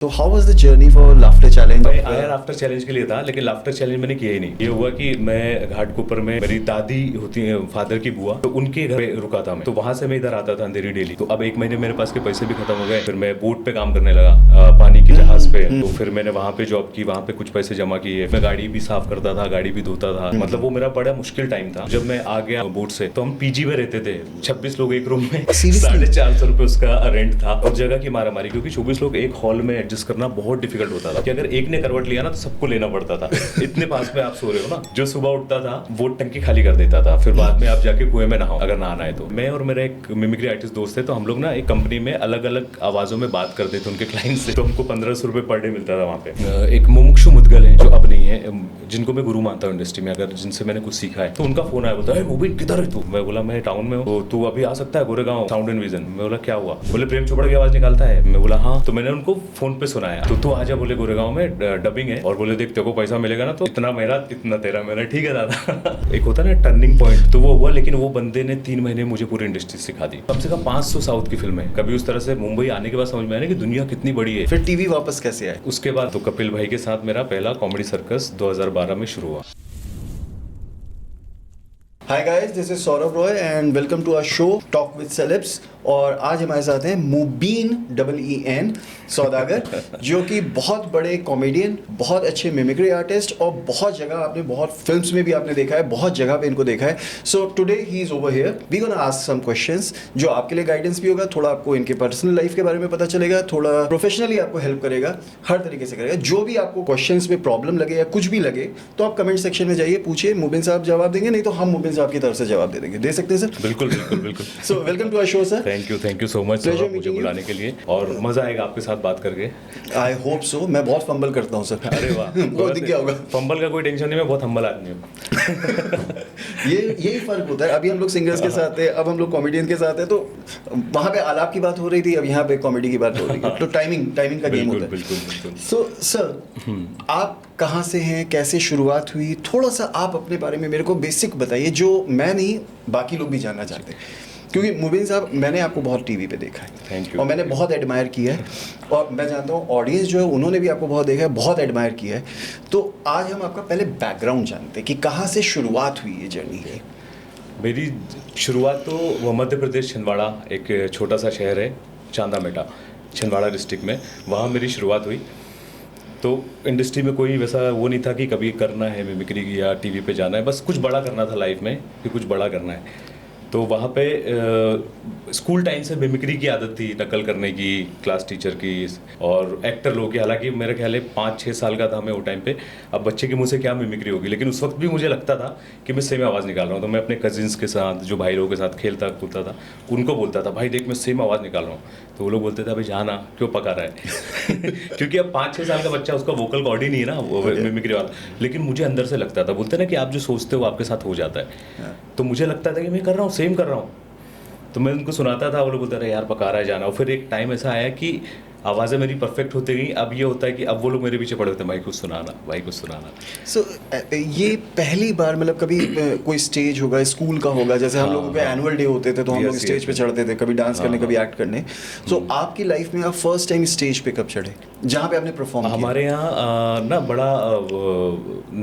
तो how was the journey for laughter challenge? मैं आया लाफ्टर चैलेंज के लिए था, लेकिन लाफ्टर चैलेंज मैंने किया ही नहीं। ये हुआ कि मैं घाटकोपर में मेरी दादी होती है, फादर की बुआ, तो उनके घर पे रुका था मैं। तो वहां से मैं इधर आता था अंधेरी डेली। तो अब 1 महीने मेरे पास के पैसे भी खत्म हो गए। फिर मैं बोट पे काम करने लगा, पानी की जहाज पे। तो फिर मैंने वहां पे जॉब की, वहां पे कुछ पैसे जमा किए। मैं गाड़ी भी साफ करता था, गाड़ी भी धोता था। मतलब वो मेरा बड़ा मुश्किल टाइम था। जब मैं आ गया बोट से, तो हम पीजी में रहते थे, 26 लोग एक रूम में, Seriously? 450 रुपए उसका रेंट था। और जगह की मारामारी, क्योंकि 24 लोग एक हॉल में एडजस्ट करना बहुत डिफिकल्ट होता था कि अगर एक ने करवट लिया ना तो सबको लेना पड़ता था। इतने पास में आप सो रहे हो ना। जो सुबह उठता था वो टंकी खाली कर देता था, फिर बाद में आप जाके कुएं में नहाओ अगर नहाना है तो। मैं और मेरा एक मिमिक्री आर्टिस्ट दोस्त है, तो हम लोग ना एक कंपनी में अलग अलग आवाजों में बात करते थे उनके क्लाइंट से। तो हमको 1500 रुपए पर डे मिलता था वहाँ पे। एक मुमुक्षु मुदगल है जो अब नहीं है, जिनको मैं गुरु मानता हूँ इंडस्ट्री में, अगर जिनसे मैंने कुछ सीखा है। तो उनका फोन आया, बोलता है मुबीन किधर है तू? मैं बोला मैं टाउन में हूँ। तो तू अभी आ सकता है गोरेगांव साउंड एंड विजन? मैं बोला क्या हुआ? बोले प्रेम चोपड़ा की आवाज निकालता है। मैं बोला हाँ। तो मैंने उनको फोन पे सुनाया, तो तू आजा, बोले गोरेगांव में डबिंग है, और बोले देख तेरे को पैसा मिलेगा ना तो इतना मेरा इतना तेरा। मेरा ठीक है दादा। एक होता है ना टर्निंग पॉइंट, तो वो हुआ। लेकिन वो बंदे ने 3 महीने मुझे पूरी इंडस्ट्री सिखा दी। कम से कम 500 साउथ की फिल्में। कभी उस तरह से मुंबई आने के बाद समझ में आया कि दुनिया कितनी बड़ी है। फिर टीवी वापस कैसे आए? उसके बाद तो कपिल भाई के साथ मेरा पहला कॉमेडी सर्कस 2012 में शुरू हुआ। Hi guys, this is Saurabh Roy and welcome to our show talk with celebs. और आज हमारे साथ हैं मुबीन EEN सौदागर, जो कि बहुत बड़े कॉमेडियन, बहुत अच्छे मिमिक्री आर्टिस्ट, और बहुत जगह आपने, बहुत फिल्म्स में भी आपने देखा है, बहुत जगह पे इनको देखा है। So today he is over here, we gonna ask some questions जो आपके लिए गाइडेंस भी होगा, थोड़ा आपको इनके पर्सनल लाइफ के बारे में पता चलेगा, थोड़ा प्रोफेशनली आपको हेल्प करेगा, हर तरीके से करेगा। जो भी आपको क्वेश्चंस में प्रॉब्लम लगे या कुछ भी लगे तो आप कमेंट सेक्शन में जाइए, पूछिए, मुबीन साहब जवाब देंगे, नहीं तो हम मुबीन साहब की तरफ से जवाब दे देंगे। दे सकते हैं सर? बिल्कुल बिल्कुल बिल्कुल। So welcome to our show sir. Thank you so much मुझे बुलाने के लिए, और मजा आएगा आपके साथ बात करके। I hope so. मैं बहुत फंबल करता हूँ सर। अरे वाह। बहुत दिख गया होगा। फंबल का कोई टेंशन नहीं, मैं बहुत हम्बल आदमी हूँ। यही फर्क होता है। अभी हम लोग सिंगर्स के साथ है, अब हम लोग कॉमेडियन के साथ है, तो वहाँ पे आलाप की बात हो रही थी, अब यहाँ पे कॉमेडी की बात हो रही है। तो टाइमिंग का गेम होता है। बिल्कुल। सो सर, आप कहाँ से हैं, कैसे शुरुआत हुई, थोड़ा सा आप अपने बारे में मेरे को बेसिक बताइए, जो मैं नहीं बाकी लोग भी जानना चाहते हैं। क्योंकि मुबीन साहब, मैंने आपको बहुत टीवी पे देखा है, थैंक यू, और मैंने बहुत एडमायर किया है, और मैं जानता हूँ ऑडियंस जो है उन्होंने भी आपको बहुत देखा है, बहुत एडमायर किया है। तो आज हम आपका पहले बैकग्राउंड जानते हैं कि कहाँ से शुरुआत हुई ये जर्नी की। मेरी शुरुआत तो वो मध्य प्रदेश छिंदवाड़ा, एक छोटा सा शहर है चांदामेटा, छिंदवाड़ा डिस्ट्रिक्ट में, वहाँ मेरी शुरुआत हुई। तो इंडस्ट्री में कोई वैसा वो नहीं था कि कभी करना है मिमिक्री या टीवी पे जाना है, बस कुछ बड़ा करना था लाइफ में, कि कुछ बड़ा करना है। तो वहाँ पे स्कूल टाइम से मिमिक्री की आदत थी, नकल करने की, क्लास टीचर की और एक्टर लोगों की। हालांकि मेरे ख्याल है 5-6 साल का था मैं वो टाइम पे। अब बच्चे के मुंह से क्या मिमिक्री होगी, लेकिन उस वक्त भी मुझे लगता था कि मैं सेम आवाज़ निकाल रहा हूँ। तो मैं अपने कजिन्स के साथ, जो भाई लोगों के साथ खेलता कूदता था, उनको बोलता था भाई देख मैं सेम आवाज़ निकाल रहा हूँ। तो वो लोग बोलते थे भाई जाना क्यों पका रहा है। क्योंकि अब 5-6 साल का बच्चा, उसका वोकल कॉर्ड ही नहीं है ना वो मिमिक्री वाला। लेकिन मुझे अंदर से लगता था, बोलते ना कि आप जो सोचते हो आपके साथ हो जाता है। तो मुझे लगता था कि मैं कर रहा हूँ, सेम कर रहा हूँ। तो मैं उनको सुनाता था, वो लोग बोलते रहे यार पका रहा है जाना। और फिर एक टाइम ऐसा आया कि आवाज़ें मेरी परफेक्ट होती गई। अब ये होता है कि अब वो लोग मेरे पीछे पड़े होते हैं, भाई कुछ सुनाना, भाई कुछ सुनाना। सो ये पहली बार, मतलब कभी कोई स्टेज होगा, स्कूल का होगा, जैसे हम लोगों के एनुअल डे होते थे तो हम लोग स्टेज पे चढ़ते थे, कभी डांस करने, कभी एक्ट करने। सो आपकी लाइफ में आप फर्स्ट टाइम स्टेज पे कब चढ़े जहाँ पे आपने परफॉर्म किया? हमारे यहाँ ना बड़ा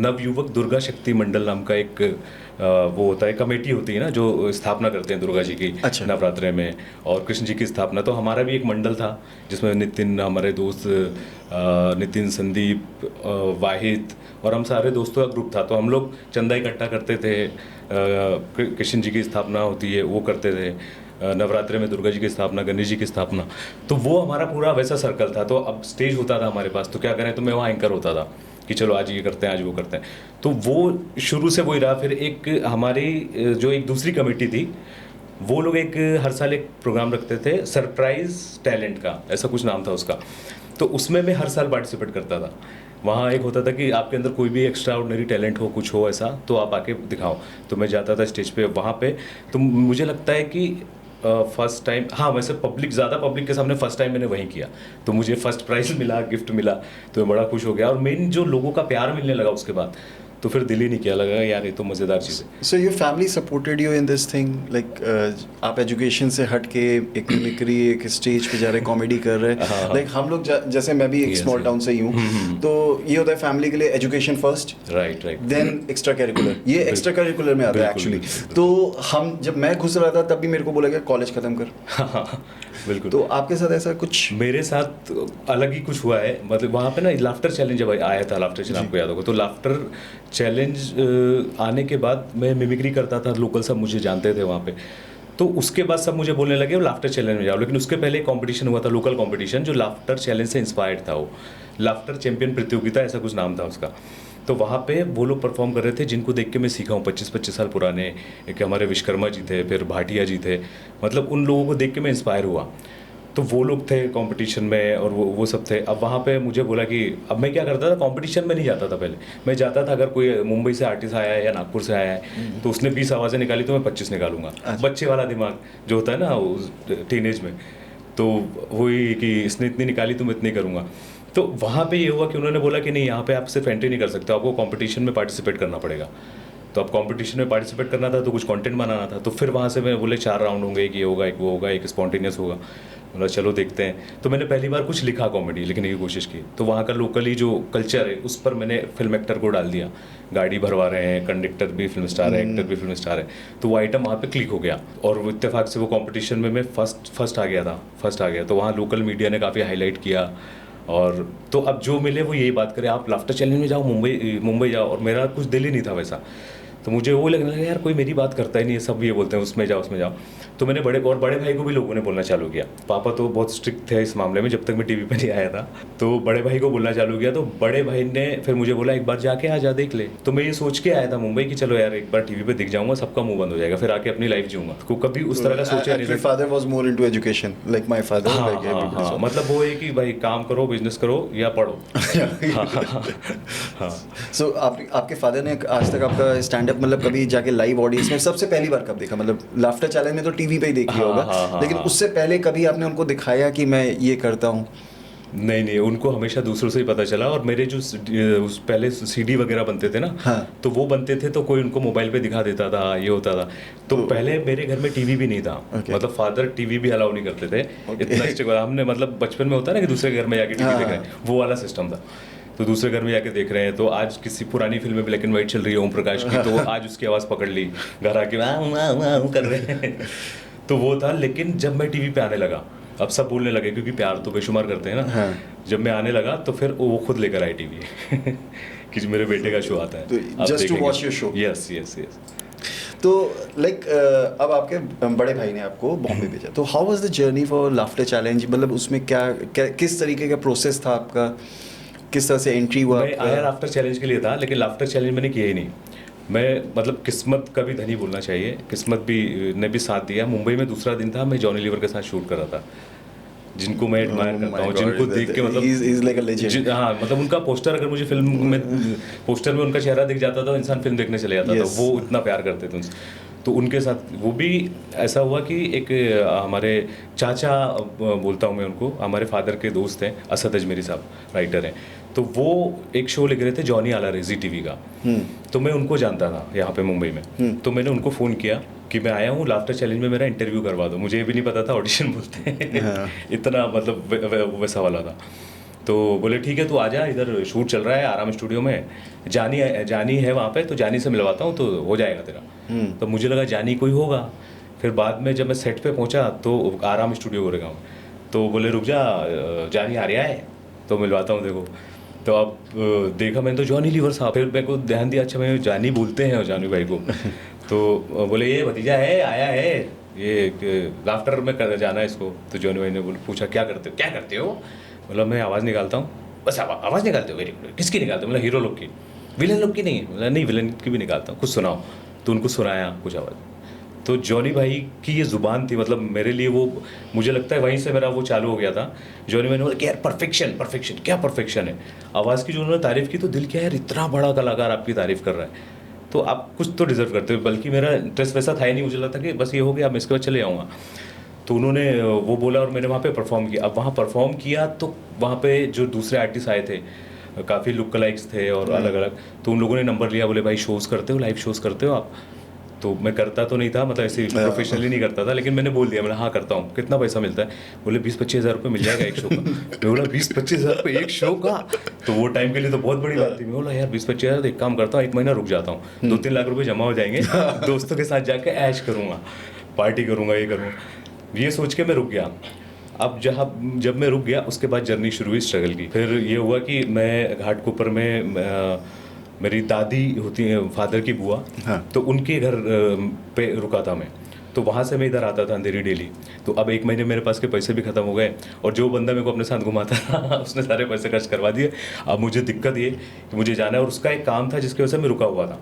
नवयुवक दुर्गा शक्ति मंडल नाम का एक वो होता है, कमेटी होती है ना, जो स्थापना करते हैं दुर्गा जी की। अच्छा। नवरात्रे में, और कृष्ण जी की स्थापना। तो हमारा भी एक मंडल था जिसमें नितिन, हमारे दोस्त नितिन, संदीप, वाहिद, और हम सारे दोस्तों का ग्रुप था। तो हम लोग चंदा इकट्ठा करते थे, कृष्ण जी की स्थापना होती है वो करते थे, नवरात्रे में दुर्गा जी की स्थापना, गणेश जी की स्थापना। तो वो हमारा पूरा वैसा सर्कल था। तो अब स्टेज होता था हमारे पास, तो क्या करें, तो मैं वहाँ एंकर होता था कि चलो आज ये करते हैं, आज वो करते हैं। तो वो शुरू से वही रहा। फिर एक हमारी जो एक दूसरी कमेटी थी, वो लोग एक हर साल एक प्रोग्राम रखते थे, सरप्राइज टैलेंट का, ऐसा कुछ नाम था उसका। तो उसमें मैं हर साल पार्टिसिपेट करता था। वहाँ एक होता था कि आपके अंदर कोई भी एक्स्ट्रा ऑर्डिनरी टैलेंट हो, कुछ हो ऐसा, तो आप आके दिखाओ। तो मैं जाता था स्टेज पे वहाँ पे। तो मुझे लगता है कि फर्स्ट टाइम, हाँ वैसे ज़्यादा पब्लिक के सामने फर्स्ट टाइम मैंने वहीं किया। तो मुझे फर्स्ट प्राइज़ मिला, गिफ्ट मिला, तो मैं बड़ा खुश हो गया। और मेन जो लोगों का प्यार मिलने लगा उसके बाद, तो फिर दिल ही नहीं किया, लगा यार ये तो मज़ेदार चीज़ है। So your family supported you in this thing, like आप एजुकेशन से हट के एक मिमिक्री, एक स्टेज पे जा रहे, कॉमेडी कर रहे, हाँ। लाइक हम लोग जैसे मैं भी एक Yes, स्मॉल yes. टाउन से ही हूँ, तो ये होता है फैमिली के लिए education first, right right. Then extra curricular, ये एक्स्ट्रा करिकुलर में आता है बिल्कुल, एक्चुअली। बिल्कुल। तो हम जब मैं घुस रहा था तब भी मेरे को बोला गया कॉलेज खत्म कर। बिल्कुल। तो आपके साथ ऐसा कुछ? मेरे साथ अलग ही कुछ हुआ है, मतलब वहाँ पे ना लाफ्टर चैलेंज जब आया था, लाफ्टर चैलेंज आपको याद होगा, तो लाफ्टर चैलेंज आने के बाद मैं मिमिक्री करता था, लोकल सब मुझे जानते थे वहाँ पे, तो उसके बाद सब मुझे बोलने लगे लाफ्टर चैलेंज में जाओ। लेकिन उसके पहले कंपटीशन हुआ था, लोकल कंपटीशन, जो लाफ्टर चैलेंज से इंस्पायर्ड था, वो लाफ्टर चैंपियन प्रतियोगिता ऐसा कुछ नाम था उसका। तो वहाँ पे वो लोग परफॉर्म कर रहे थे जिनको देख के मैं सीखा हूँ, 25-25 साल पुराने, एक हमारे विश्वकर्मा जी थे, फिर भाटिया जी थे, मतलब उन लोगों को देख के मैं इंस्पायर हुआ। तो वो लोग थे कंपटीशन में और वो सब थे। अब वहाँ पे मुझे बोला कि अब मैं क्या करता था, कंपटीशन में नहीं जाता था पहले, मैं जाता था अगर कोई मुंबई से आर्टिस्ट आया है या नागपुर से आया है तो उसने 20 आवाज़ें निकाली तो मैं 25 निकालूंगा। बच्चे वाला दिमाग जो होता है ना उस टीनेज में, तो वही कि इसने इतनी निकाली तो मैं इतनी करूँगा। तो वहाँ पे ये हुआ कि उन्होंने बोला कि नहीं, यहाँ पे आप सिर्फ एंट्री नहीं कर सकते, आपको कंपटीशन में पार्टिसिपेट करना पड़ेगा। तो अब कंपटीशन में पार्टिसिपेट करना था तो कुछ कंटेंट बनाना था। तो फिर वहाँ से मैं बोले 4 राउंड होंगे, एक ये होगा, एक वो होगा, एक स्पॉन्टेनियस होगा। बोला चलो देखते हैं। तो मैंने पहली बार कुछ लिखा कॉमेडी लिखने की कोशिश की, तो वहाँ का लोकली जो कल्चर है उस पर मैंने फिल्म एक्टर को डाल दिया। गाड़ी भरवा रहे हैं, कंडक्टर भी फिल्म स्टार है, एक्टर भी फिल्म स्टार है, तो वो आइटम वहाँ पे क्लिक हो गया और वो इत्तेफाक से वो कंपटीशन में मैं फर्स्ट आ गया। तो वहाँ लोकल मीडिया ने काफ़ी हाईलाइट किया। और तो अब जो मिले वो यही बात करे, आप लाफ्टर चैलेंज में जाओ, मुंबई जाओ, और मेरा कुछ दिल ही नहीं था वैसा। तो मुझे वो लगने लगा यार कोई मेरी बात करता ही नहीं है, सब ये बोलते हैं उसमें जाओ। तो मैंने बड़े भाई को भी लोगों ने बोलना चालू किया। पापा तो बहुत स्ट्रिक्ट थे इस मामले में, जब तक मैं टीवी पे नहीं आया था, तो बड़े भाई को बोलना चालू किया। तो बड़े भाई ने फिर मुझे बोला एक बार जाके आ जा, देख ले। तो मैं ये सोच के आया था मुंबई कि चलो यार एक बार टीवी पे दिख जाऊंगा, सबका मुंह बंद हो जाएगा, फिर आके अपनी लाइफ जीऊंगा। तो कभी उस तरह का सोचा नहीं था। Father was more into education like my father, like हाँ, मतलब वो है कि भाई काम करो, बिजनेस करो या पढ़ो। हाँ। सो आपके फादर ने आज तक आपका स्टैंड अप मतलब कभी जाके लाइव ऑडियंस में सबसे पहली बार कब देखा? मतलब लाफ्टर चैलेंज में तो टीवी पे ही देख लिया होगा, लेकिन उससे पहले कभी आपने उनको दिखाया कि मैं ये करता हूँ? नहीं, उनको हमेशा दूसरों से ही पता चला। और मेरे जो उस पहले सीडी वगैरह बनते थे ना, हाँ। तो वो बनते थे तो कोई उनको मोबाइल पे दिखा देता था, ये होता था। तो पहले मेरे घर में टीवी भी नहीं था, मतलब फादर टीवी भी अलाउ नहीं करते थे। इतना स्ट्रिक्ट हमने, मतलब बचपन में होता है ना कि दूसरे घर में जाके टीवी देख रहे हैं, वो वाला सिस्टम था। तो दूसरे घर में जाके देख रहे हैं, तो आज किसी पुरानी फिल्म में ब्लैक एंड व्हाइट चल रही है ओम प्रकाश की, तो आज उसकी आवाज़ पकड़ ली, घर आके वाह कर रहे हैं। तो वो था। लेकिन जब मैं टीवी पे आने लगा, अब सब बोलने लगे क्योंकि प्यार तो बेशुमार करते हैं ना। हाँ। जब मैं आने लगा तो फिर वो खुद लेकर आए टीवी कि मेरे बेटे का शो आता है, just to watch your show. Yes. तो लाइक अब आपके बड़े भाई ने आपको बॉम्बे भेजा, तो how was the journey for laughter challenge? मतलब उसमें क्या किस तरीके का प्रोसेस था आपका, किस तरह से एंट्री हुआ? मैं आया लाफ्टर चैलेंज के लिए था, लेकिन लाफ्टर चैलेंज मैंने किया ही नहीं। मैं मतलब किस्मत का भी धनी बोलना चाहिए, किस्मत भी ने भी साथ दिया। मुंबई में दूसरा दिन था, मैं जॉनी लीवर के साथ शूट कर रहा था, जिनको मैं एडमायर करता हूँ, जिनको देख के मतलब he's like a legend. हाँ, मतलब उनका पोस्टर अगर मुझे फिल्म में पोस्टर में उनका चेहरा दिख जाता था, इंसान फिल्म देखने चले जाता था। वो इतना प्यार करते थे उनसे। तो उनके साथ वो भी ऐसा हुआ कि एक हमारे चाचा बोलता हूँ मैं उनको, हमारे फादर के दोस्त हैं, असद अजमेरी साहब राइटर हैं, तो वो एक शो लिख रहे थे जॉनी आला रे ज़ी का। तो मैं उनको जानता था यहाँ पे मुंबई में। तो मैंने उनको फ़ोन किया कि मैं आया हूँ लाफ्टर चैलेंज में, मेरा इंटरव्यू करवा दो। मुझे ये भी नहीं पता था ऑडिशन बोलते हैं इतना मतलब वैसा वाला था। तो बोले ठीक है तू आ जा, इधर शूट चल रहा है आराम स्टूडियो में, जानी है वहाँ पे, तो जानी से मिलवाता हूँ तो हो जाएगा तेरा। तो मुझे लगा जानी कोई होगा। फिर बाद में जब मैं सेट पे पहुँचा तो आराम स्टूडियो हो रहा हूँ, तो बोले रुक जा जानी आ रहा है तो मिलवाता हूँ देखो। तो अब देखा मैंने तो जॉनी लीवर साहब, फिर मेरे को ध्यान दिया अच्छा मैं जानी बोलते हैं जानी भाई को। तो बोले ये भतीजा है, आया है, ये लाफ्टर में कर जाना है इसको। तो जॉनी भाई ने पूछा क्या करते हो? बोला मैं आवाज़ निकालता हूँ। बस आवाज़ निकालते हो? Very good. किसकी निकालते हो? मतलब हीरो लोग की, विलन लोग की नहीं? बोला नहीं, विलन की भी निकालता हूँ, कुछ सुनाओ। तो उनको सुनाया कुछ आवाज़। तो जॉनी भाई की ये ज़ुबान थी, मतलब मेरे लिए वो, मुझे लगता है वहीं से मेरा वो चालू हो गया था। जॉनी भाई ने बोला कि यार परफेक्शन क्या परफेक्शन है आवाज़ की। जो उन्होंने तारीफ़ की तो दिल क्या यार, इतना बड़ा कलाकार आपकी तारीफ़ कर रहा है तो आप कुछ तो डिज़र्व करते हो। बल्कि मेरा इंटरेस्ट वैसा था ही नहीं, मुझे लगता कि बस ये हो गया, मैं इसके बाद चले जाऊँगा। तो उन्होंने वो बोला और मैंने वहाँ पे परफॉर्म किया। अब वहाँ परफॉर्म किया तो वहाँ पे जो दूसरे आर्टिस्ट आए थे काफ़ी लुक लाइक्स थे और अलग अलग, तो उन लोगों ने नंबर लिया, बोले भाई शोज़ करते हो, लाइव शोज़ करते हो आप? तो मैं करता तो नहीं था, मतलब ऐसे प्रोफेशनली नहीं करता था, लेकिन मैंने बोल दिया, मैंने हाँ करता हूँ। कितना पैसा मिलता है? बोले 20-25 हज़ार रुपये मिल जाएगा एक शो का। मैं बोला 20-25 हज़ार रुपये एक शो का? तो वो टाइम के लिए तो बहुत बड़ी बात थी। मैं बोला यार 20-25 हज़ार, तो एक काम करता हूँ, 1 महीना रुक जाता हूँ, 2-3 लाख रुपये जमा हो जाएंगे, दोस्तों के साथ जाके ऐश करूँगा, पार्टी करूँगा, ये करूँगा। ये सोच के मैं रुक गया। अब जब मैं रुक गया, उसके बाद जर्नी शुरू हुई स्ट्रगल की। फिर ये हुआ कि मैं घाटकोपर में मेरी दादी होती है, फादर की बुआ, हाँ। तो उनके घर पे रुका था मैं, तो वहाँ से मैं इधर आता था अंधेरी डेली। तो अब 1 महीने मेरे पास के पैसे भी खत्म हो गए, और जो बंदा मेरे को अपने साथ घुमाता था उसने सारे पैसे खर्च करवा दिए। अब मुझे दिक्कत ये कि मुझे जाना है, और उसका एक काम था जिसकी वजह से मैं रुका हुआ था,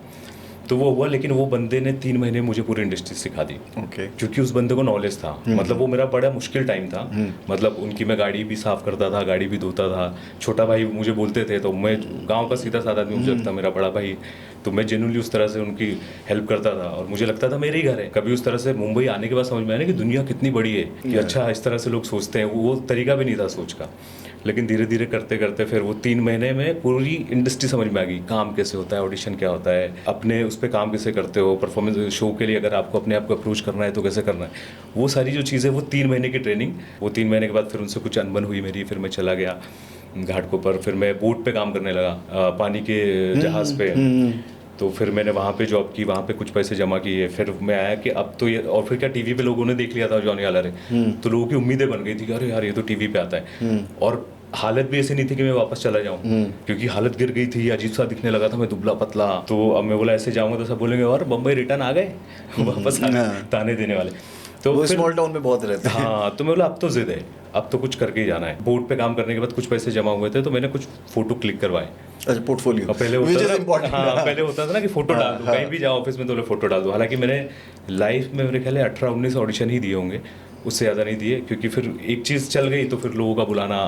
तो वो हुआ। लेकिन वो बंदे ने 3 महीने मुझे पूरी इंडस्ट्री सिखा दी, क्योंकि उस बंदे को नॉलेज था। मतलब वो मेरा बड़ा मुश्किल टाइम था, मतलब उनकी मैं गाड़ी भी साफ करता था, गाड़ी भी धोता था। छोटा भाई मुझे बोलते थे, तो मैं गांव का सीधा साधा आदमी, मुझे लगता मेरा बड़ा भाई, तो मैं जेन्युइनली उस तरह से उनकी हेल्प करता था, और मुझे लगता था मेरे ही घर है। कभी उस तरह से मुंबई आने के बाद समझ में आया ना कि दुनिया कितनी बड़ी है, कि अच्छा इस तरह से लोग सोचते हैं, वो तरीका भी नहीं था सोच का। लेकिन धीरे धीरे करते करते फिर वो 3 महीने में पूरी इंडस्ट्री समझ में आ गई, काम कैसे होता है, ऑडिशन क्या होता है, अपने उस पर काम कैसे करते हो, परफॉर्मेंस शो के लिए अगर आपको अपने आप को अप्रोच करना है तो कैसे करना है, वो सारी जो चीज़ें, वो 3 महीने की ट्रेनिंग। वो 3 महीने के बाद फिर उनसे कुछ अनबन हुई मेरी, फिर मैं चला गया घाटकोपर, फिर मैं बोट पे काम करने लगा, पानी के जहाज़ पे। तो फिर मैंने वहाँ पे जॉब की, वहाँ पे कुछ पैसे जमा किए, फिर मैं आया कि अब तो ये, और फिर क्या टीवी पे लोगों ने देख लिया था जॉनी आलर है, तो लोगों की उम्मीदें बन गई थी कि अरे यार ये तो टीवी पे आता है। और हालत भी ऐसी नहीं थी कि मैं वापस चला जाऊं, क्योंकि हालत गिर गई थी, अजीब सा दिखने लगा था मैं, दुबला पतला। तो अब मैं बोला ऐसे जाऊंगा तो सब बोलेंगे और बम्बई रिटर्न आ गए वापस ताने देने वाले। तो वो स्मॉल टाउन में बहुत रहते हैं। हाँ, तो मैं बोला अब तो जिद है, अब तो कुछ करके ही जाना है। बोर्ड पे काम करने के बाद कुछ पैसे जमा हुए थे, तो मैंने कुछ फोटो क्लिक करवाए। अच्छा, पोर्टफोलियो पहले होता था, हाँ पहले होता था ना कि फोटो डाल दो, कहीं भी जाओ ऑफिस में तो फोटो डाल दो। हालांकि मैंने लाइफ में मेरे ख्याल 18-19 ऑडिशन ही दिए होंगे, उससे ज़्यादा नहीं दिए, क्योंकि फिर एक चीज़ चल गई तो फिर लोगों का बुलाना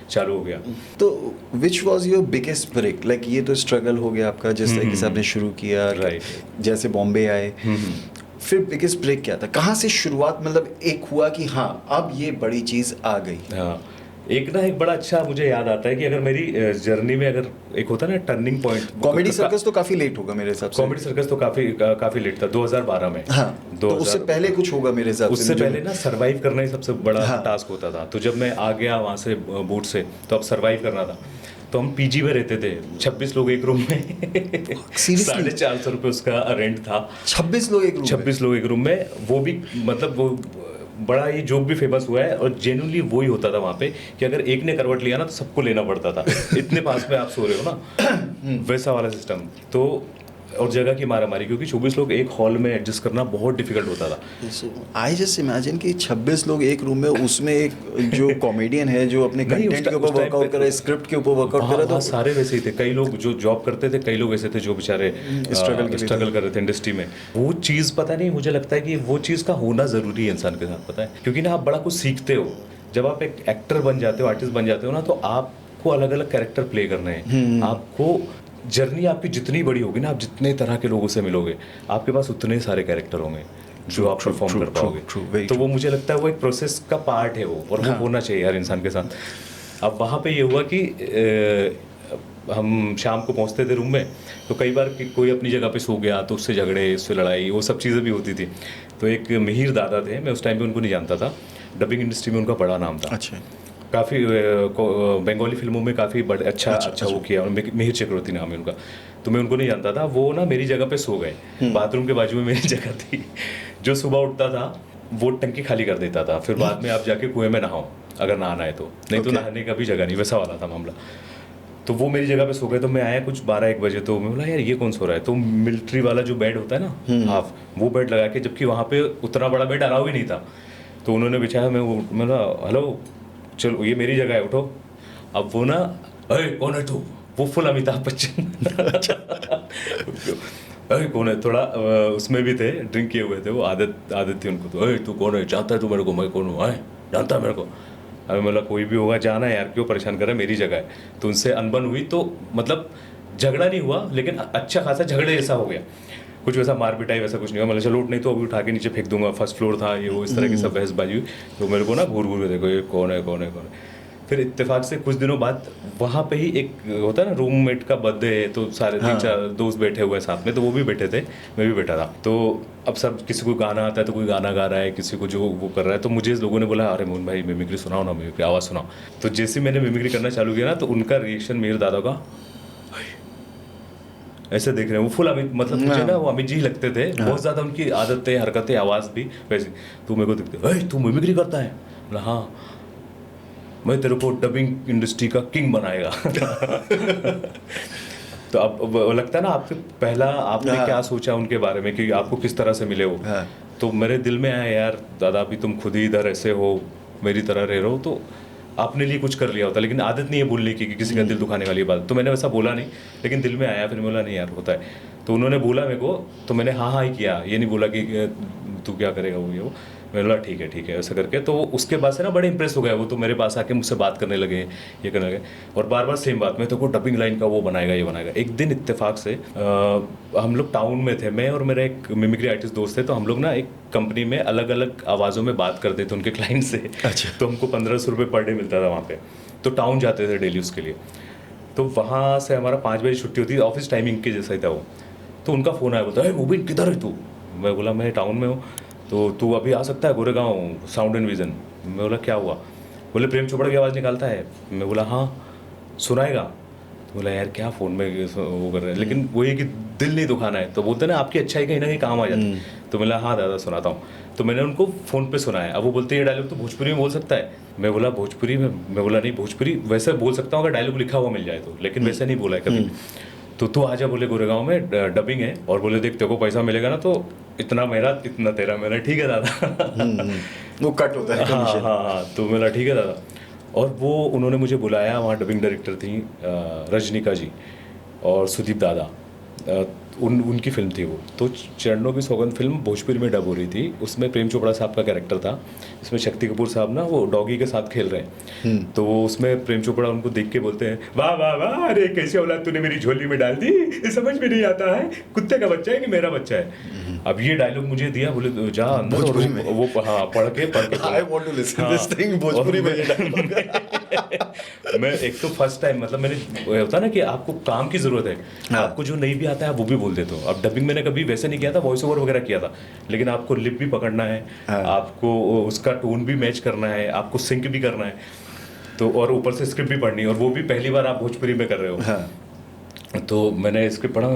चालू हो गया। तो which was your biggest break? Like ये तो स्ट्रगल हो गया आपका, जिस तरीके से आपने शुरू किया, राइट, जैसे बॉम्बे आए, फिर बिगेस्ट ब्रेक क्या था? कहाँ से शुरुआत, मतलब एक हुआ कि हाँ अब ये बड़ी चीज़ आ गई? हाँ, एक बड़ा अच्छा मुझे याद आता है कि अगर मेरी जर्नी में अगर एक होता है ना टर्निंग पॉइंट, कॉमेडी सर्कस तो काफी लेट होगा मेरे हिसाब से। कॉमेडी सर्कस तो काफी लेट था, 2012 में। हाँ, तो उससे पहले कुछ होगा मेरे हिसाब से। उससे पहले ना सर्वाइव करना ही सबसे बड़ा टास्क होता था। तो जब मैं आ गया वहाँ से बोट से, तो अब सर्वाइव करना था। तो हम पीजी में रहते थे, 26 लोग एक रूम में 450 रुपये उसका रेंट था। 26 लोग एक रूम में, वो भी मतलब वो बड़ा ये जोक भी फेमस हुआ है, और जेन्युइनली वो ही होता था वहाँ पे कि अगर एक ने करवट लिया ना तो सबको लेना पड़ता था इतने पास में आप सो रहे हो ना, वैसा वाला सिस्टम। तो और जगह की मारामारी, क्योंकि 24 लोग एक हॉल में एडजस्ट करना बहुत डिफिकल्ट होता था। आई जस्ट इमेजिन कि 26 लोग एक रूम में, उसमें एक जो कॉमेडियन है जो अपने कंटेंट के ऊपर वर्कआउट करे, स्क्रिप्ट के ऊपर वर्कआउट करे, तो सारे वैसे ही थे। कई लोग जो जॉब करते थे, कई लोग ऐसे थे जो बेचारे स्ट्रगल कर रहे थे इंडस्ट्री में। वो चीज़ पता नहीं, मुझे लगता है कि वो चीज़ का होना ज़रूरी है इंसान के साथ, पता है, क्योंकि ना आप बड़ा कुछ सीखते हो जब आप एक एक्टर बन जाते हो, आर्टिस्ट बन जाते हो ना, तो आपको अलग अलग कैरेक्टर प्ले करने हैं। आपको जर्नी आपकी जितनी बड़ी होगी ना, आप जितने तरह के लोगों से मिलोगे, आपके पास उतने सारे कैरेक्टर होंगे जो आप परफॉर्म कर पाओगे। तो वो मुझे लगता है वो एक प्रोसेस का पार्ट है वो, और वो होना चाहिए हर इंसान के साथ। अब वहाँ पे ये हुआ कि हम शाम को पहुँचते थे रूम में, तो कई बार कोई अपनी जगह पे सो गया तो उससे झगड़े, उससे लड़ाई, वो सब चीज़ें भी होती थी। तो एक मिहिर दादा थे, मैं उस टाइम पे उनको नहीं जानता था, डबिंग इंडस्ट्री में उनका बड़ा नाम था। अच्छा, काफ़ी बंगाली फिल्मों में काफ़ी अच्छा वो किया, मिहिर चक्रवर्ती नाम है उनका। तो मैं उनको नहीं जानता था, वो ना मेरी जगह पे सो गए, बाथरूम के बाजू में मेरी जगह थी। जो सुबह उठता था वो टंकी खाली कर देता था, फिर बाद में आप जाके कुएं में नहाओ अगर नहाना है तो, नहीं तो नहाने का भी जगह नहीं, वैसा वाला था मामला। तो वो मेरी जगह पे सो गए, तो मैं आया कुछ 12-1 बजे, तो मैं बोला यार ये कौन सो रहा है? तो मिलिट्री वाला जो बेड होता है ना हाफ, वो बेड लगा के, जबकि वहाँ पे उतना बड़ा बेड अलाउ ही नहीं था, तो उन्होंने बिछाया। मैं बोला हेलो, चलो ये मेरी जगह है, उठो। अब वो ना, अरे कौन है तू? वो फुल अमिताभ बच्चन अरे कौन है, थोड़ा उसमें भी थे, ड्रिंक किए हुए थे, वो आदत थी उनको। तो अरे तू कौन है, जानता है तू मेरे को? मैं कौन हूँ? जानता है मेरे को? अभी मतलब कोई भी होगा, जाना है यार, क्यों परेशान कर रहा है, मेरी जगह है। तो उनसे अनबन हुई, तो मतलब झगड़ा नहीं हुआ, लेकिन अच्छा खासा झगड़े जैसा हो गया। कुछ वैसा मार पिटाई वैसा कुछ नहीं हुआ, मतलब चलो उठ, नहीं तो अभी उठा के नीचे फेंक दूंगा, फर्स्ट फ्लोर था ये वो, इस तरह की सब बहसबाजी हुई। तो मेरे को ना घूर के देखो ये कौन है। फिर इत्तेफाक से कुछ दिनों बाद वहाँ पे ही एक होता है ना रूममेट का बर्थडे है, तो सारे हाँ। 3-4 दोस्त बैठे हुए हैं साथ में, तो वो भी बैठे थे, मैं भी बैठा था। तो अब सब किसी को गाना आता है तो कोई गाना गा रहा है, किसी को जो वो कर रहा है, तो मुझे लोगों ने बोला अरे मोहन भाई मिमिक्री सुनाओ ना, मिमिक्री आवाज़ सुनाओ। तो जैसे मैंने मिमिक्री करना चालू किया ना, तो उनका रिएक्शन मेरे दादा का ऐसे देख रहे हैं वो फुल अमित, मतलब मुझे ना वो अमित जी लगते थे, बहुत ज़्यादा उनकी आदतें, हरकतें, आवाज़ भी वैसी। तो मेरे को दिखते तू मिमिक्री करता है, बोला हाँ, मैं तेरे को डबिंग इंडस्ट्री का किंग बनाएगा। तो अब लगता है ना आपके पहला आपने क्या सोचा उनके बारे में कि आपको किस तरह से मिले वो। तो मेरे दिल में आया यार दादा अभी तुम खुद ही इधर ऐसे हो, मेरी तरह रह रहे हो, तो आपने लिए कुछ कर लिया होता, लेकिन आदत नहीं है बोलने की कि किसी का दिल दुखाने वाली बात। तो मैंने वैसा बोला नहीं, लेकिन दिल में आया, फिर बोला नहीं यार होता है। तो उन्होंने बोला मेरे को, तो मैंने हाँ हाँ ही किया, ये नहीं बोला कि तू क्या करेगा वो ये वो। मैंने बोला ठीक है ऐसा करके। तो उसके बाद से ना बड़े इंप्रेस हो गया वो, तो मेरे पास आके मुझसे बात करने लगे, ये करने लगे, और बार बार सेम बात, मैं तो को डबिंग लाइन का वो बनाएगा ये बनाएगा। एक दिन इत्तेफाक से हम लोग टाउन में थे, मैं और मेरा एक मिमिक्री आर्टिस्ट दोस्त थे, तो हम लोग ना एक कंपनी में अलग अलग आवाज़ों में बात करते थे उनके क्लाइंट से। अच्छा। तो हमको 1500 रुपये पर डे मिलता था वहाँ पे, तो टाउन जाते थे डेली उसके लिए। तो वहाँ से हमारा 5 बजे छुट्टी होती थी, ऑफिस टाइमिंग के जैसा ही था वो। तो उनका फ़ोन आया, बोलता है मुबीन किधर है तू? मैं बोला मैं टाउन में हूँ। तो तू अभी आ सकता है गोरेगांव साउंड एंड विज़न? मैं बोला क्या हुआ? बोले प्रेम चोपड़ा की आवाज़ निकालता है। मैं बोला हाँ सुनाएगा। तो बोला यार क्या फ़ोन में वो कर रहे हैं, लेकिन वो ये कि दिल नहीं दुखाना है, तो बोलते ना आपकी अच्छाई कहीं ना कहीं काम आ जाती है। तो बोला हाँ दादा सुनाता हूँ। तो मैंने उनको फ़ोन पे सुनाया। अब वो बोलते हैं ये डायलॉग तो भोजपुरी में बोल सकता है। मैं बोला भोजपुरी में? मैं बोला नहीं भोजपुरी वैसे बोल सकता हूँ अगर डायलॉग लिखा हुआ मिल जाए तो, लेकिन वैसे नहीं बोला है कभी। तो तू आजा बोले गोरेगांव में डबिंग है, और बोले देख तेरे को पैसा मिलेगा ना तो इतना मेरा इतना तेरा। मेरा ठीक है दादा। वो कट होता है कमीशन। हाँ तो मेरा ठीक है दादा। और वो उन्होंने मुझे बुलाया, वहाँ डबिंग डायरेक्टर थी रजनिका जी और सुदीप दादा, उनकी फिल्म थी वो। तो चरणों की सौगंध फिल्म भोजपुरी में डब हो रही थी, उसमें प्रेम चोपड़ा साहब का कैरेक्टर था, इसमें शक्ति कपूर साहब ना वो डॉगी के साथ खेल रहे हैं। तो वो उसमें प्रेम चोपड़ा उनको देख के बोलते हैं वाह वाह वाह, अरे कैसी औलाद तूने मेरी झोली में डाल दी, ये समझ में नहीं आता है कुत्ते का बच्चा है कि मेरा बच्चा है। अब ये डायलॉग मुझे दिया, बोले जा अंदर भोजपुरी में वो हाँ पढ़ के I want to listen this thing Bhojpuri में। मैं एक तो फर्स्ट टाइम, मतलब मैंने होता ना कि आपको काम की जरूरत है, आपको जो नहीं भी आता है आप वो भी बोल देते हो। अब डबिंग मैंने कभी वैसे नहीं किया था, वॉइस ओवर वगैरह किया था, लेकिन आपको लिप भी पकड़ना है, आपको उसका टोन भी मैच करना है, आपको सिंक भी करना है, तो और ऊपर से स्क्रिप्ट भी पढ़नी है, और वो भी पहली बार आप भोजपुरी में कर रहे हो। तो मैंने स्क्रिप्ट पढ़ा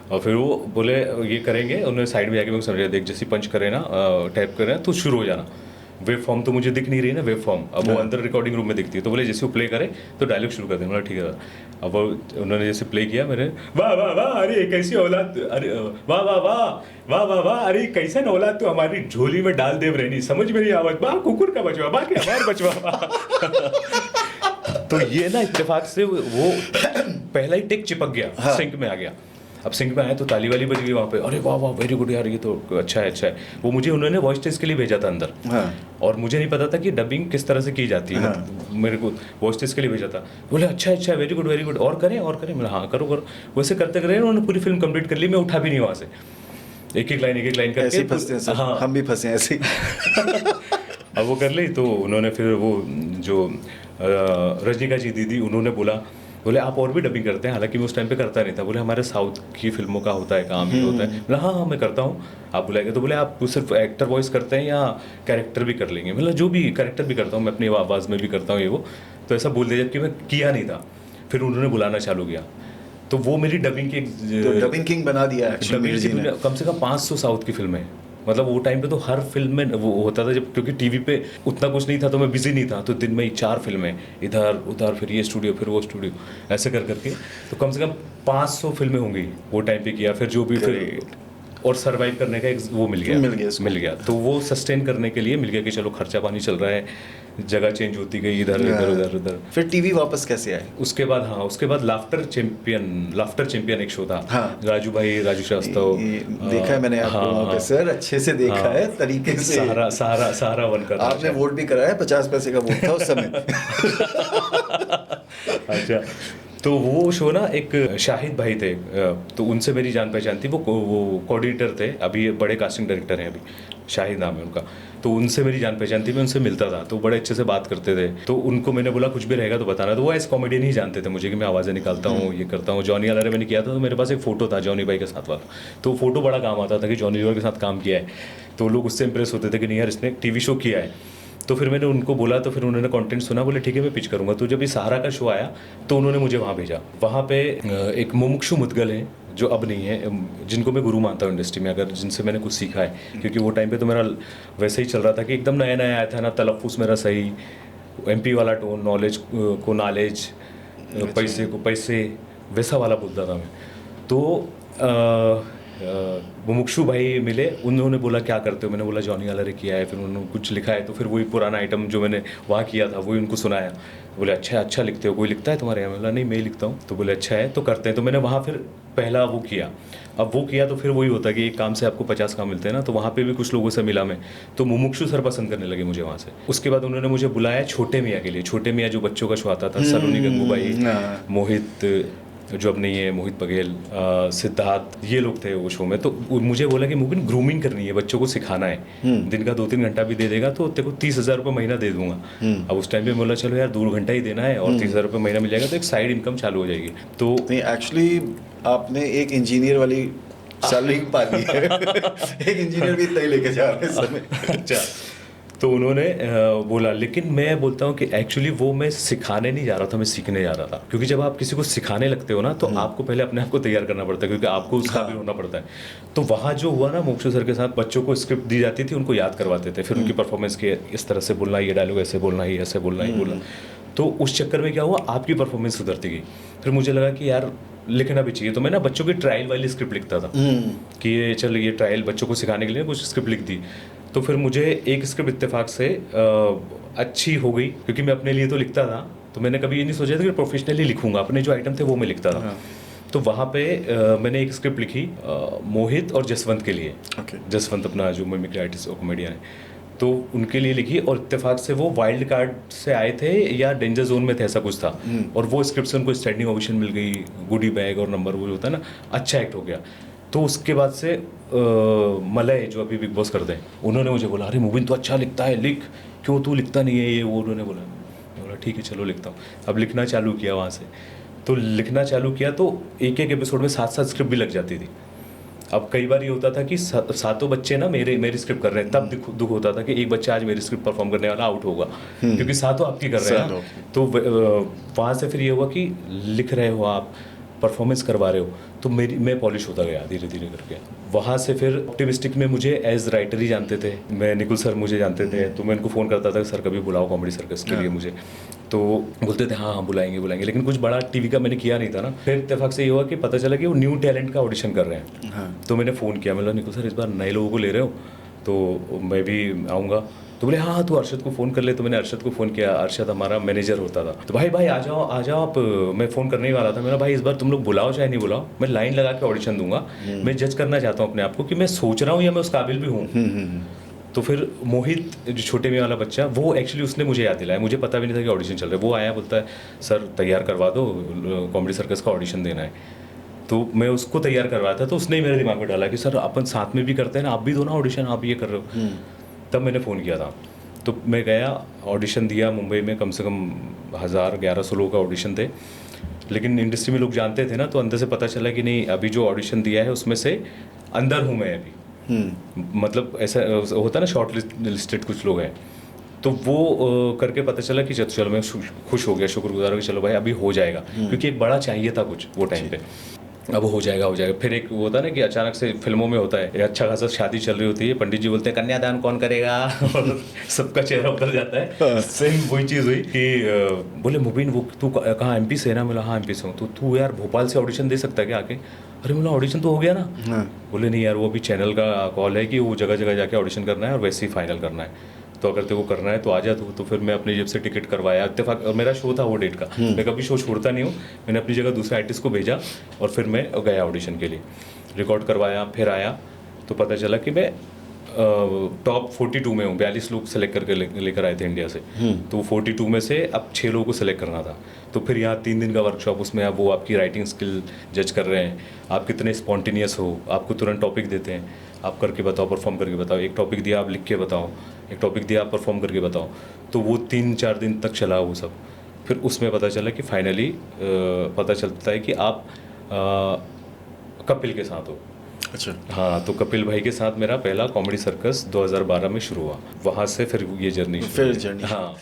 और फिर वो बोले ये करेंगे, उन्होंने साइड में जाके मुझे समझाया देख जैसी पंच करे ना टैप करे तो शुरू हो जाना। वेब फॉर्म तो मुझे दिख नहीं रही ना, वेब फॉर्म अब वो अंदर रिकॉर्डिंग रूम में दिखती है। तो बोले जैसे वो प्ले करे तो डायलॉग शुरू कर दें। बोला ठीक है। अब वो उन्होंने जैसे प्ले किया, मेरे वाह वाह वाह अरे कैसी औलाद, अरे वाह वाह वाह वाह वाह वाह अरे कैसा औलाद तो हमारी झोली में डाल देव रहनी, समझ में नहीं आवत वाह कुकुर का बचवा वाह क्या हमार बचवा। तो ये ना इत्तेफाक से वो पहला ही टेक चिपक गया, सिंक में आ गया। अब सिंक में आया तो ताली वाली बज गई वहाँ पे, अरे वाह वाह वेरी गुड यार, ये तो अच्छा है। वो मुझे उन्होंने वॉइस टेस्ट के लिए भेजा था अंदर। और मुझे नहीं पता था कि डबिंग किस तरह से की जाती है। मेरे को वॉइस टेस्ट के लिए भेजा था, बोले अच्छा वेरी गुड और करें। मैं हाँ करो। वैसे करते उन्होंने पूरी फिल्म कंप्लीट कर ली। मैं उठा भी नहीं वहाँ से, एक एक लाइन करके। हाँ हम भी फंसे ऐसे। अब वो कर ली तो उन्होंने फिर वो जो रजनिका जी दीदी, उन्होंने बोले आप और भी डबिंग करते हैं? हालांकि मैं उस टाइम पे करता नहीं था। बोले हमारे साउथ की फिल्मों का होता है काम, ये होता है। बोला हाँ मैं करता हूँ, आप बुलाएंगे तो। बोले आप सिर्फ एक्टर वॉइस करते हैं या कैरेक्टर भी कर लेंगे? मतलब जो भी कैरेक्टर भी करता हूँ मैं, अपनी आवाज़ में भी करता हूँ ये वो। तो ऐसा बोल दिया, जबकि मैं किया नहीं था। फिर उन्होंने बुलाना चालू किया, तो वो मेरी डबिंग की डबिंग किंग बना दिया कम से कम 500 साउथ की फिल्में। मतलब वो टाइम पे तो हर फिल्म में वो होता था, जब क्योंकि टीवी पे उतना कुछ नहीं था तो मैं बिजी नहीं था, तो दिन में 4 फिल्में इधर उधर, फिर ये स्टूडियो फिर वो स्टूडियो, ऐसे करके तो कम से कम 500 फिल्में होंगी वो टाइम पे किया। फिर जो भी फिर और सरवाइव करने का एक वो मिल गया। तो वो सस्टेन करने के लिए मिल गया कि चलो खर्चा पानी चल रहा है, जगह चेंज होती गई इधर। फिर टीवी वापस कैसे आए? उसके बाद लाफ्टर चैंपियन एक शो था। राजू श्रीवास्तव देखा है मैंने आपको वहाँ पे सर, अच्छे से देखा है तरीके से। सहारा वन का आपने वोट भी कराया, 50 पैसे का वोट था उस समय। अच्छा, तो वो शो ना एक शाहिद भाई थे, तो उनसे मेरी जान पहचान थी। वो कोऑर्डिनेटर थे, अभी बड़े कास्टिंग डायरेक्टर हैं, अभी शाहिद नाम है उनका। तो उनसे मेरी जान पहचान थी, मैं उनसे मिलता था, तो बड़े अच्छे से बात करते थे। तो उनको मैंने बोला कुछ भी रहेगा तो बताना। तो वो एज कॉमेडियन ही जानते थे मुझे कि मैं आवाज़ें निकालता हूँ, ये करता हूँ। जॉनी वाला मैंने किया था, तो मेरे पास एक फ़ोटो था जॉनी भाई के साथ वाला, तो फोटो बड़ा काम आता था कि जॉनी लीवर के साथ काम किया है। तो लोग उससे इंप्रेस होते थे कि नहीं यार इसने टीवी शो किया है। तो फिर मैंने उनको बोला, तो फिर उन्होंने कंटेंट सुना, बोले ठीक है मैं पिच करूँगा। तो जब ये सहारा का शो आया तो उन्होंने मुझे वहाँ भेजा। वहाँ पे एक मुमुक्षु मुदगल है जो अब नहीं है, जिनको मैं गुरु मानता हूँ इंडस्ट्री में, अगर जिनसे मैंने कुछ सीखा है। क्योंकि वो टाइम पे तो मेरा वैसे ही चल रहा था कि एकदम नया नया आया था ना, तलफ़ुज़ मेरा सही, एमपी वाला टोन, नॉलेज को नॉलेज, पैसे को पैसे, वैसा वाला बोलता था मैं। तो मुमुक्षु भाई मिले, उन्होंने बोला क्या करते हो, मैंने बोला जॉनी वाला किया है। फिर उन्होंने कुछ लिखा है, तो फिर वही पुराना आइटम जो मैंने वहाँ किया था वही उनको सुनाया। बोले अच्छा लिखते हो, कोई लिखता है तुम्हारे यहाँ? बोला नहीं मैं ही लिखता हूँ। तो बोले अच्छा है तो करते हैं। तो मैंने वहाँ फिर पहला वो किया। अब वो किया तो फिर वही होता है कि एक काम से आपको 50 काम मिलते हैं ना, तो वहाँ पे भी कुछ लोगों से मिला मैं, तो मुमुक्षु सर पसंद करने लगे मुझे वहाँ से। उसके बाद उन्होंने मुझे बुलाया छोटे मियाँ के लिए। छोटे मियाँ जो बच्चों का शो आता था, सलोनी गंगूबाई, मोहित जो अब नहीं है, मोहित बघेल, सिद्धार्थ, ये लोग थे वो शो में। तो मुझे बोला कि मुबिन ग्रूमिंग करनी है, बच्चों को सिखाना है, दिन का 2-3 घंटा भी दे देगा तो तेरे को 30,000 रुपये महीना दे दूंगा। अब उस टाइम पे बोला चलो यार 2 घंटा ही देना है और 30,000 रुपये महीना मिल जाएगा तो एक साइड इनकम चालू हो जाएगी। तो एक्चुअली आपने एक इंजीनियर वाली सैलरी पा ली है। एक इंजीनियर भी इतना ही लेके जा रहे हैं इस समय। अच्छा, तो उन्होंने बोला, लेकिन मैं बोलता हूँ कि एक्चुअली वो मैं सिखाने नहीं जा रहा था, मैं सीखने जा रहा था। क्योंकि जब आप किसी को सिखाने लगते हो ना, तो आपको पहले अपने आप को तैयार करना पड़ता है, क्योंकि आपको उसका भी होना पड़ता है। तो वहाँ जो हुआ ना, मोक्षु सर के साथ बच्चों को स्क्रिप्ट दी जाती थी, उनको याद करवाते थे, फिर उनकी परफॉर्मेंस के इस तरह से बोलना, ये डायलॉग ऐसे बोलना, ये ऐसे बोलना, ये बोलना। तो उस चक्कर में क्या हुआ, आपकी परफॉर्मेंस सुधरती गई। फिर मुझे लगा कि यार लिखना भी चाहिए, तो मैं ना बच्चों की ट्रायल वाली स्क्रिप्ट लिखता था कि ये चल ये ट्रायल बच्चों को सिखाने के लिए कुछ स्क्रिप्ट लिख दी। तो फिर मुझे एक स्क्रिप्ट इत्तेफाक से अच्छी हो गई, क्योंकि मैं अपने लिए तो लिखता था, तो मैंने कभी ये नहीं सोचा था कि प्रोफेशनली लिखूंगा। अपने जो आइटम थे वो मैं लिखता था। तो वहाँ पे मैंने एक स्क्रिप्ट लिखी मोहित और जसवंत के लिए। जसवंत अपना जो मिमिक्री आर्टिस्ट और कॉमेडियन है, तो उनके लिए लिखी। और इत्तेफाक से वो वाइल्ड कार्ड से आए थे या डेंजर जोन में थे, ऐसा कुछ था। और वो स्क्रिप्ट से उनको स्टैंडिंग ओवेशन मिल गई, गुडी बैग और नंबर वो होता है ना, अच्छा एक्ट हो गया। तो उसके बाद से मलय जो अभी बिग बॉस करते हैं, उन्होंने मुझे बोला अरे मुबिन तो अच्छा लिखता है, लिख, क्यों तू लिखता नहीं है ये वो। उन्होंने बोला ठीक है चलो लिखता हूँ। अब लिखना चालू किया वहाँ से, तो लिखना चालू किया तो एक एपिसोड में 7 स्क्रिप्ट भी लग जाती थी। अब कई बार ये होता था कि सातों बच्चे ना मेरी स्क्रिप्ट कर रहे हैं, तब दुख होता था कि एक बच्चा आज मेरी स्क्रिप्ट परफॉर्म करने वाला आउट होगा, क्योंकि सातों आपकी कर रहे हैं। तो वहाँ से फिर ये हुआ कि लिख रहे हो आप, परफॉर्मेंस करवा रहे हो, तो मैं पॉलिश होता गया धीरे धीरे करके। वहाँ से फिर ऑप्टिमिस्टिक में मुझे एज राइटर ही जानते थे, मैं निकुल सर मुझे जानते थे, तो मैं उनको फ़ोन करता था सर कभी बुलाओ कॉमेडी सर्कस के लिए मुझे। तो बोलते थे हाँ बुलाएंगे, लेकिन कुछ बड़ा टीवी का मैंने किया नहीं था ना। फिर इत्तेफाक से ये हुआ कि पता चला कि वो न्यू टैलेंट का ऑडिशन कर रहे हैं। तो मैंने फ़ोन किया, मतलब निकुल सर इस बार नए लोगों को ले रहे हो तो मैं भी आऊँगा। तो बोले हाँ तू अरशद को फ़ोन कर ले। तो मैंने अरशद को फ़ोन किया, अरशद हमारा मैनेजर होता था। तो भाई आ जाओ आप, मैं फ़ोन करने ही वाला था। मेरा भाई इस बार तुम लोग बुलाओ चाहे नहीं बुलाओ, मैं लाइन लगा के ऑडिशन दूंगा। मैं जज करना चाहता हूँ अपने आप को कि मैं सोच रहा हूँ या मैं उस काबिल भी हूँ। तो फिर मोहित जो छोटे में वाला बच्चा, वो एक्चुअली उसने मुझे याद दिलाया, मुझे पता भी नहीं था कि ऑडिशन चल रहा है। वो आया, बोलता है सर तैयार करवा दो, कॉमेडी सर्कस का ऑडिशन देना है। तो मैं उसको तैयार करवाया था, तो उसने ही मेरे दिमाग में डाला कि सर अपन साथ में भी करते हैं ना, आप भी दो ना ऑडिशन, आप ये कर रहे हो। तब मैंने फ़ोन किया था, तो मैं गया, ऑडिशन दिया मुंबई में। कम से कम 1000-1100 लोगों का ऑडिशन थे, लेकिन इंडस्ट्री में लोग जानते थे ना, तो अंदर से पता चला कि नहीं अभी जो ऑडिशन दिया है उसमें से अंदर हूँ मैं अभी। मतलब ऐसा होता है ना, शॉर्ट लिस्टेड कुछ लोग हैं। तो वो करके पता चला कि चलो मैं खुश हो गया, शुक्रगुजार हो कि चलो भाई अभी हो जाएगा, क्योंकि एक बड़ा चाहिए था कुछ वो टाइम पे। अब हो जाएगा। फिर एक वो होता है ना कि अचानक से फिल्मों में होता है, अच्छा खासा शादी चल रही होती है, पंडित जी बोलते हैं कन्यादान कौन करेगा और सबका चेहरा उतर जाता है। सेम वही चीज़ हुई कि बोले मुबीन वो तू कहाँ एमपी से है ना? बोला हाँ एमपी से हूँ। तो तू यार भोपाल से ऑडिशन दे सकता है क्या आके? अरे बोला ऑडिशन तो हो गया ना। बोले नहीं यार वो अभी चैनल का कॉल है कि वो जगह जगह जाके ऑडिशन करना है और वैसे ही फाइनल करना है, तो अगर तेरे को करना है तो आ जा। तो फिर मैं अपनी जेब से टिकट करवाया, इत्तेफाक और मेरा शो था वो डेट का, मैं कभी शो छोड़ता नहीं हूँ। मैंने अपनी जगह दूसरे आर्टिस्ट को भेजा और फिर मैं गया ऑडिशन के लिए, रिकॉर्ड करवाया, फिर आया तो पता चला कि मैं टॉप 42 में हूँ, 42 लोग सेलेक्ट करके लेकर आए थे इंडिया से। तो 42 में से अब 6 लोगों को सेलेक्ट करना था। तो फिर यहाँ 3 दिन का वर्कशॉप, उसमें अब वो आपकी राइटिंग स्किल जज कर रहे हैं, आप कितने स्पॉन्टेनियस हो, आपको तुरंत टॉपिक देते हैं, आप करके बताओ, परफॉर्म करके बताओ। एक टॉपिक दिया, आप लिख के बताओ, एक टॉपिक दिया, आप परफॉर्म करके बताओ। तो वो 3-4 दिन तक चला वो सब। फिर उसमें पता चला कि फाइनली पता चलता है कि आप कपिल के साथ हो। अच्छा। हाँ, तो कपिल भाई के साथ मेरा पहला कॉमेडी सर्कस 2012 में शुरू हुआ। वहाँ से फिर ये जर्नी फिर जर्नी। हाँ।